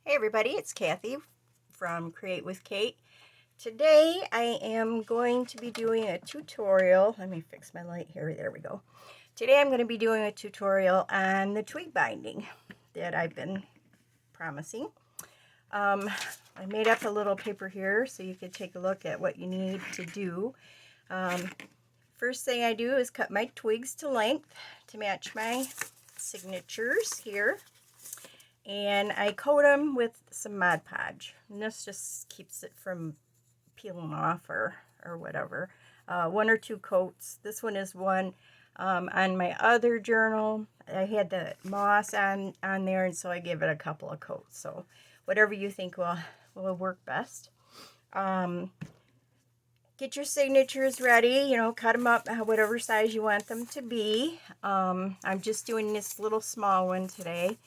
Hey everybody, it's Kathy from Create with Kate. Today I am going to be doing a tutorial. Let me fix my light here. There we go. Today I'm going to be doing a tutorial on the twig binding that I've been promising. I made up a little paper here so you can take a look at what you need to do. First thing I do is cut my twigs to length to match my signatures here. And I coat them with some Mod Podge. And this just keeps it from peeling off or whatever. One or two coats. This one is one. On my other journal, I had the moss on there, and so I gave it a couple of coats. So whatever you think will work best. Get your signatures ready. Cut them up whatever size you want them to be. I'm just doing this little small one today.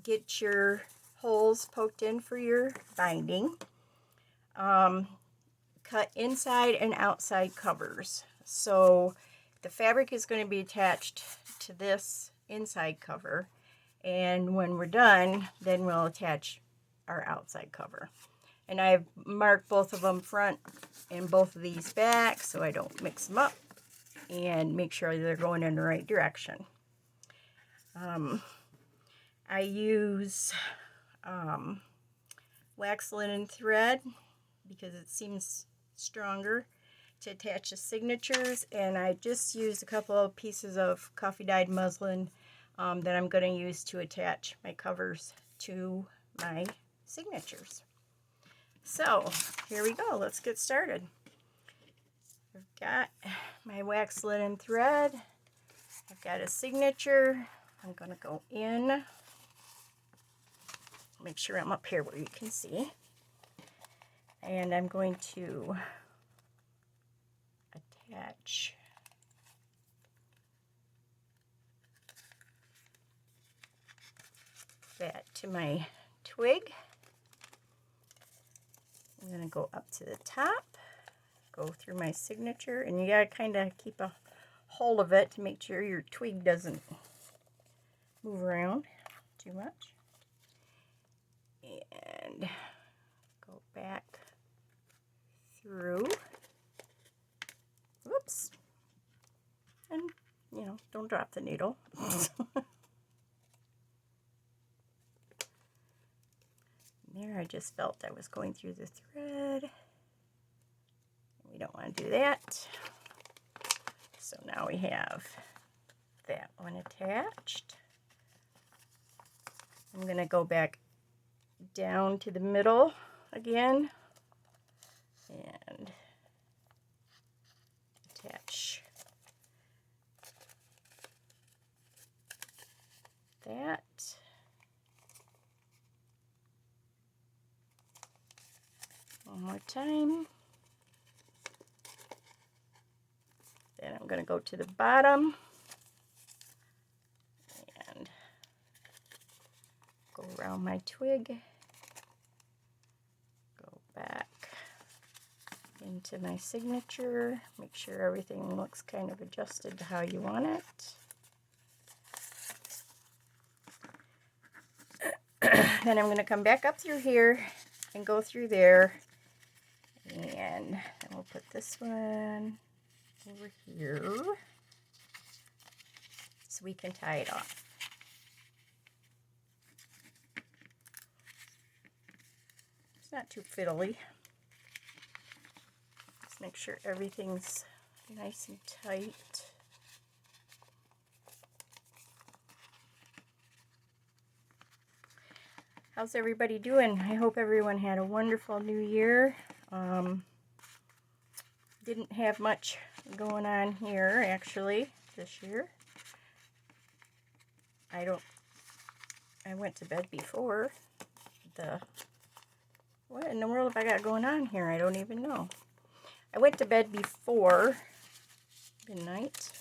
Get your holes poked in for your binding. Cut inside and outside covers. So the fabric is going to be attached to this inside cover, and when we're done, then we'll attach our outside cover. And I've marked both of them front and both of these back so I don't mix them up, and make sure they're going in the right direction. I use wax linen thread because it seems stronger to attach the signatures, and I just used a couple of pieces of coffee dyed muslin that I'm going to use to attach my covers to my signatures. So here we go, let's get started. I've got my wax linen thread, I've got a signature. I'm going to go in, make sure I'm up here where you can see, and I'm going to attach that to my twig. I'm going to go up to the top, go through my signature, and you got to kind of keep a hold of it to make sure your twig doesn't move around too much. And go back through. Whoops. And, don't drop the needle. There, I just felt I was going through the thread. We don't want to do that. So now we have that one attached. I'm going to go back down to the middle again and attach that. One more time. Then I'm going to go to the bottom and go around my twig, go back into my signature, make sure everything looks kind of adjusted to how you want it. Then I'm going to come back up through here and go through there, and then we'll put this one over here so we can tie it off. It's not too fiddly. Just make sure everything's nice and tight. How's everybody doing? I hope everyone had a wonderful new year. Didn't have much going on here actually this year. I went to bed before what in the world have I got going on here? I don't even know. I went to bed before midnight.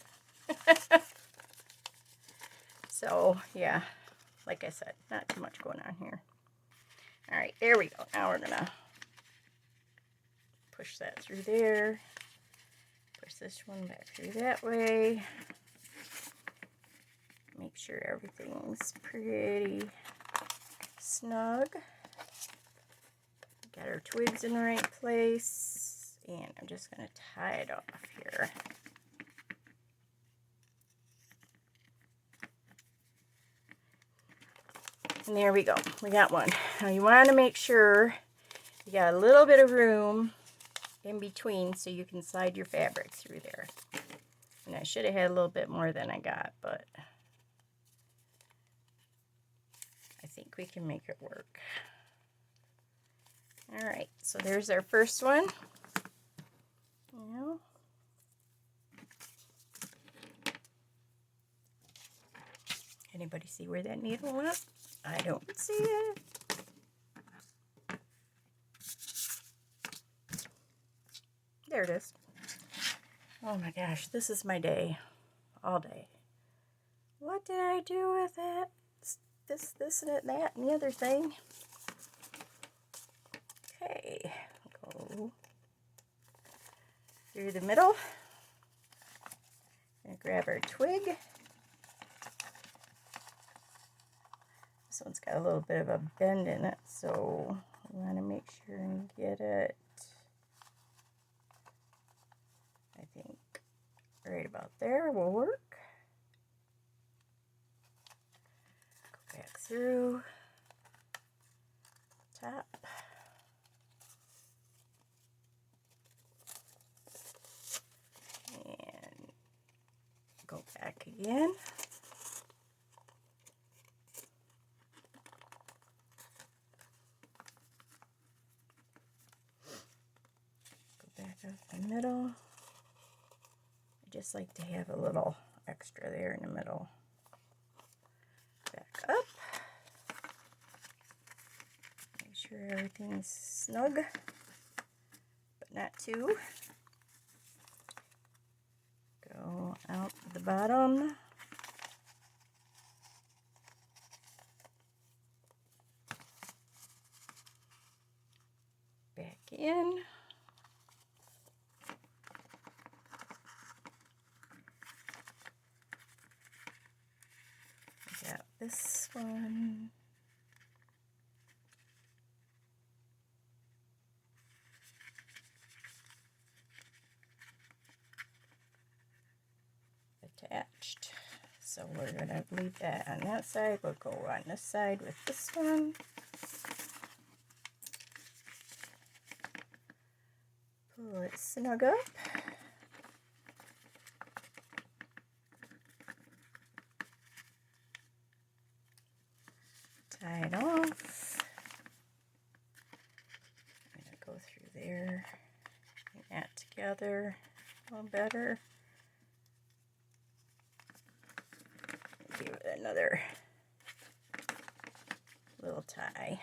So yeah, like I said, not too much going on here. All right, there we go. Now we're gonna push that through there. Push this one back through that way. Make sure everything's pretty snug. Got our twigs in the right place, and I'm just going to tie it off here. And there we go. We got one. Now you want to make sure you got a little bit of room in between so you can slide your fabric through there. And I should have had a little bit more than I got, but I think we can make it work. All right, so there's our first one. Now, anybody see where that needle went? I don't see it. There it is. Oh my gosh, this is my day. All day. What did I do with it? This, and that, and the other thing. Okay, go through the middle. And grab our twig. This one's got a little bit of a bend in it, so we want to make sure and get it, I think, right about there will work. Go back through top. And go back again. Up the middle. I just like to have a little extra there in the middle. Back up. Make sure everything's snug, but not too. Go out the bottom. Back in. This one, attached, so we're going to leave that on that side. We'll go on this side with this one. Pull it snug up. Tie it off. I'm going to go through there, bring that together a little better. Give it another little tie.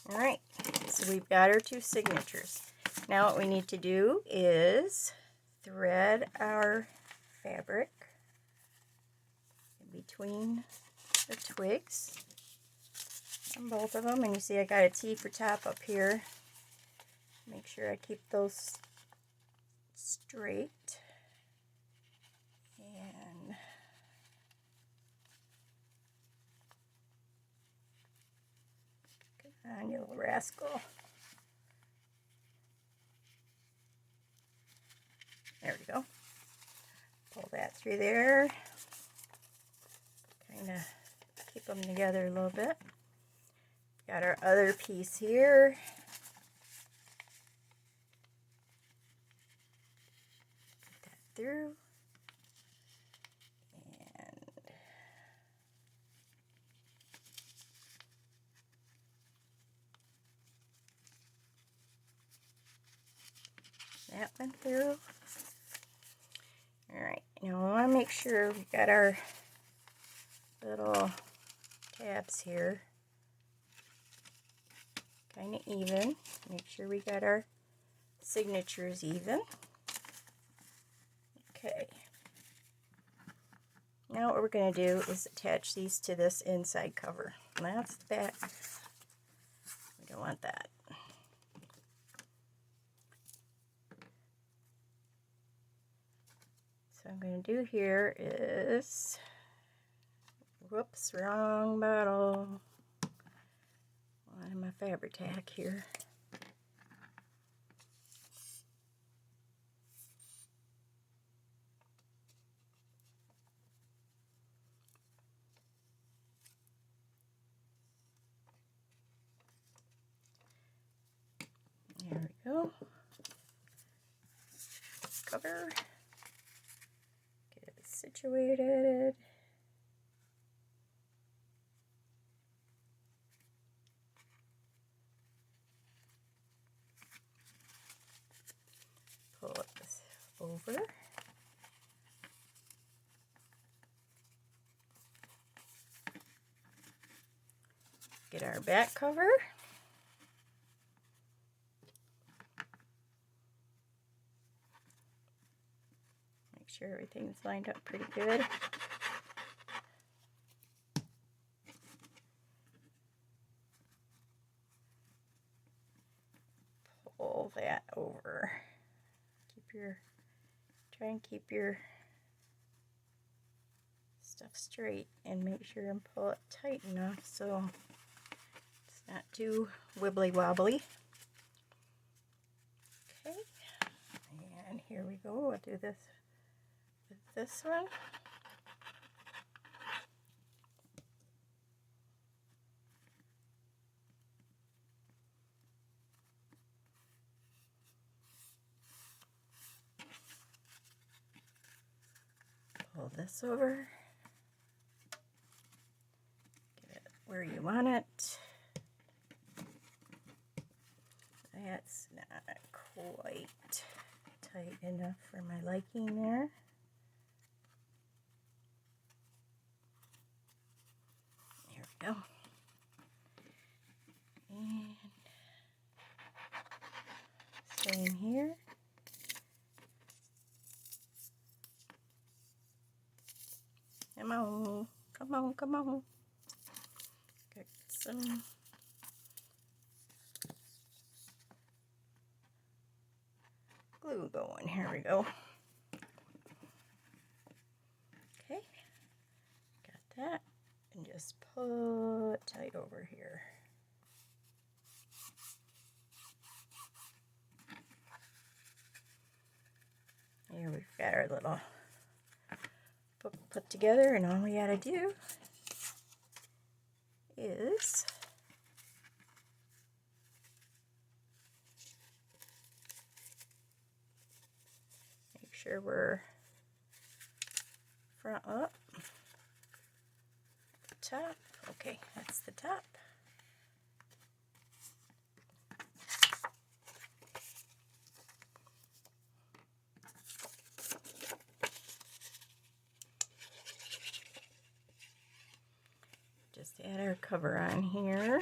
All right, so we've got our two signatures. Now what we need to do is thread our fabric in between the twigs on both of them. And you see I got a T for top up here. Make sure I keep those straight. And come on, you little rascal. There we go. Pull that through there. Kind of keep them together a little bit. Got our other piece here. Put that through. And that went through. Alright, now we want to make sure we got our little tabs here kind of even. Make sure we got our signatures even. Okay. Now what we're going to do is attach these to this inside cover. And that's the back. We don't want that. So I'm going to do here is, whoops, wrong bottle. On my Fabri-Tac here. There we go. Cover. Get it situated. Pull this over. Get our back cover. Make sure everything's lined up pretty good. Pull that over. Try and keep your stuff straight and make sure and pull it tight enough so it's not too wibbly wobbly. Okay, and here we go. I'll do this with this one. Pull this over. Get it where you want it. That's not quite tight enough for my liking there. There we go. And same here. Come on, come on, come on. Get some glue going. Here we go. Okay, got that. And just pull it tight over here. Here we've got our little book put together, and all we gotta do is make sure we're front up, top. Okay, that's the top. Just add our cover on here.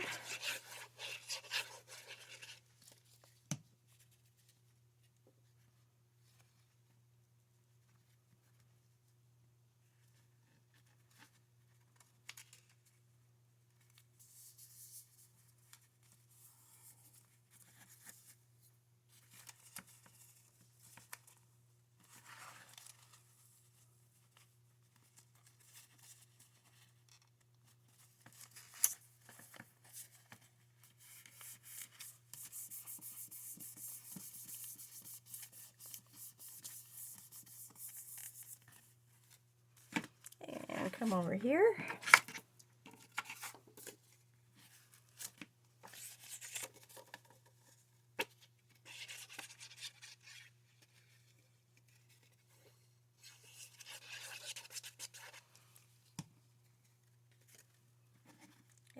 Come over here.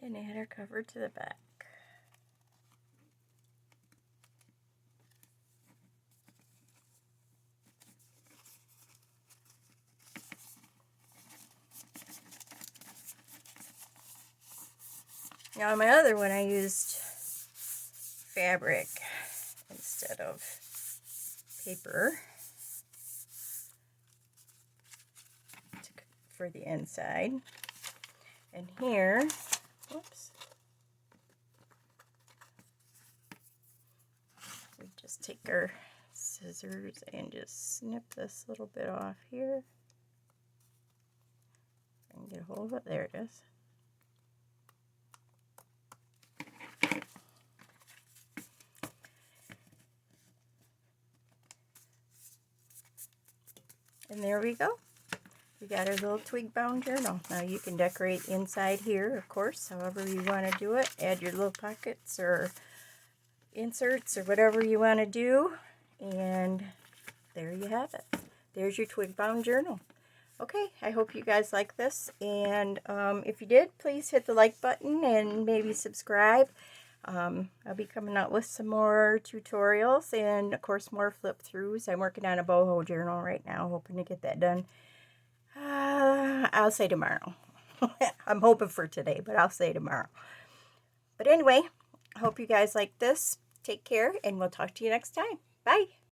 And add our cover to the back. Now on my other one I used fabric instead of paper for the inside. And here, whoops, we just take our scissors and just snip this little bit off here. I can get a hold of it. There it is. And there we go. We got our little twig bound journal. Now you can decorate inside here, of course, however you want to do it. Add your little pockets or inserts or whatever you want to do. And there you have it. There's your twig bound journal. Okay, I hope you guys like this. And if you did, please hit the like button and maybe subscribe. I'll be coming out with some more tutorials and, of course, more flip throughs. I'm working on a boho journal right now, hoping to get that done. I'll say tomorrow. I'm hoping for today, but I'll say tomorrow. But anyway, I hope you guys like this. Take care, and we'll talk to you next time. Bye.